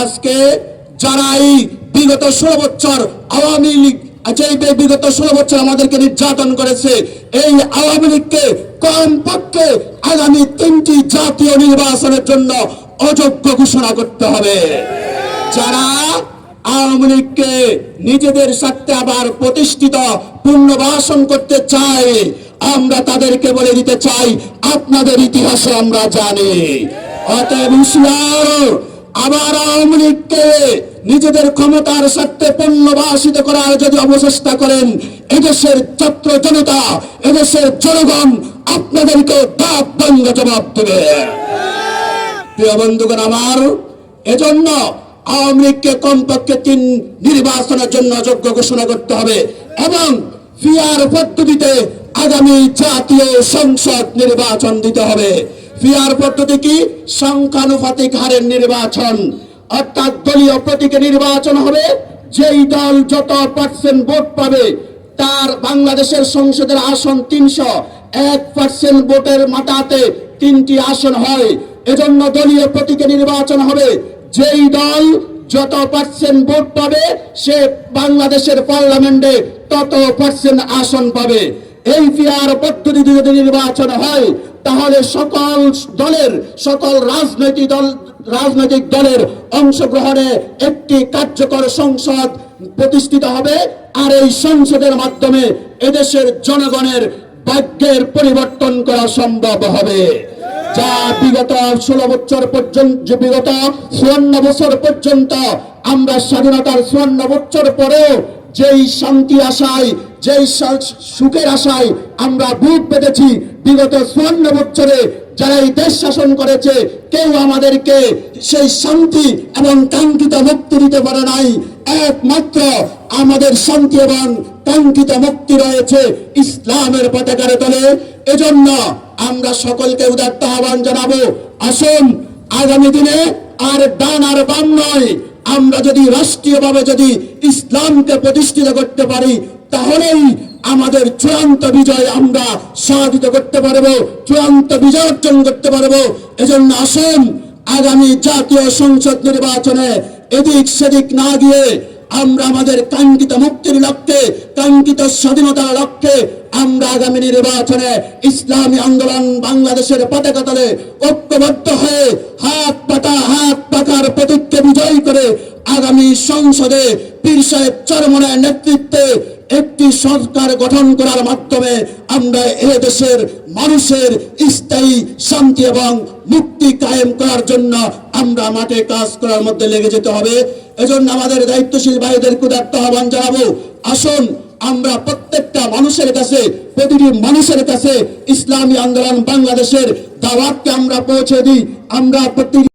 আজকে যারাই বিগত 16 বছর আওয়ামী লীগ বিগত 16 বছর আমাদেরকে নির্যাতন করেছে, এই আওয়ামী লীগকে কমপক্ষে আগামী 3টি জাতীয় নির্বাচনের জন্য অযোগ্য ঘোষণা করতে হবে। যারা আওয়ামী লীগকে নিজেদের স্বার্থে আবার প্রতিষ্ঠিত পুনর্বাসন করতে চায়, আমরা তাদেরকে বলে দিতে চাই, আপনাদের ইতিহাসে আমরা জানি। অতএব হুঁশিয়ার, আবার আওয়ামী লীগকে নিজেদের ক্ষমতার স্বার্থে পুনর্বাসিত করার যদি অবচেষ্টা করেন, এদেশের ছাত্র জনতা, এদেশের জনগণ আপনাদেরকে দাঁত ভাঙা জবাব দেবে। প্রিয় বন্ধুগণ আমার, এজন্য আওয়ামী লীগকে কমপক্ষে 3 নির্বাচনের জন্য যোগ্য ঘোষণা করতে হবে এবং ফিয়ার পদ্ধতিতে আগামী জাতীয় সংসদ নির্বাচন দিতে হবে। ফিয়ার পদ্ধতি কি? সংখ্যানুপাতিক হারের নির্বাচন, অর্থাৎ দলীয় প্রতীকে নির্বাচন হবে। যেই দল যত % ভোট পাবে তার বাংলাদেশের সংসদের আসন 300, 1% ভোটের মাটাতে 3টি আসন হয়। এজন্য দলীয় প্রতীকে নির্বাচন হবে। যেই দল যত % ভোট পাবে সে বাংলাদেশের পার্লামেন্টে তত % আসন পাবে। এই ফেয়ার পদ্ধতিতে যদি নির্বাচন হয় তাহলে সকল রাজনৈতিক দলের অংশগ্রহণে একটি কার্যকর সংসদ প্রতিষ্ঠিত হবে। আর এই সংসদের মাধ্যমে এদেশের জনগণের ভাগ্যের পরিবর্তন করা সম্ভব হবে। যা বিগত 16 বছর পর্যন্ত, বিগত 54 বছর পর্যন্ত আমরা স্বাধীনতার 54 বছর পরেও যেই শান্তি আশায়, যেই সুখের আশায় আমরা বুক পেতেছি, বিগত 54 বছরে যারা এই দেশ শাসন করেছে কেউ আমাদেরকে সেই শান্তি এবং কাঙ্ক্ষিত মুক্তি দিতে পারে নাই। একমাত্র আমাদের শান্তি এবং কাঙ্ক্ষিত মুক্তি রয়েছে ইসলামের পতাকার তলে। এজন্য আমরা সকলকে উদাত্ত আহ্বান জানাবো, আসুন আগামী দিনে আর ডান আর বাম নয়, আমরা যদি রাষ্ট্রীয়ভাবে যদি ইসলামকে প্রতিষ্ঠিত করতে পারি তাহলেই আমাদের চূড়ান্ত বিজয় আমরা সাধিত করতে পারবো, চূড়ান্ত বিজয় অর্জন করতে পারবো। এজন্য আসুন আগামী জাতীয় সংসদ নির্বাচনে এদিক সেদিক না গিয়ে আমরা আমাদের কাঙ্ক্ষিত মুক্তির লক্ষ্যে, কাঙ্ক্ষিত স্বাধীনতার লক্ষ্যে আমরা আগামী নির্বাচনে ইসলামী আন্দোলন বাংলাদেশের পতাকা তলে ঐক্যবদ্ধ হয়ে হাত পাকার প্রতীককে বিজয়ী করে আগামী সংসদে পীর সাহেব চরমনের নেতৃত্বে একটি সরকার গঠন করার মাধ্যমে আমরা এ দেশের মানুষের স্থায়ী শান্তি এবং মুক্তি কায়েম করার জন্য আমরা মাঠে কাজ করার মধ্যে লেগে যেতে হবে। এজন্য আমাদের দায়িত্বশীল ভাইদের উদাত্ত আহ্বান জানাবো, আসুন আমরা প্রত্যেকটা মানুষের কাছে, প্রতিটি মানুষের কাছে ইসলামী আন্দোলন বাংলাদেশের দাওয়াতকে আমরা পৌঁছে দিই। আমরা প্রতি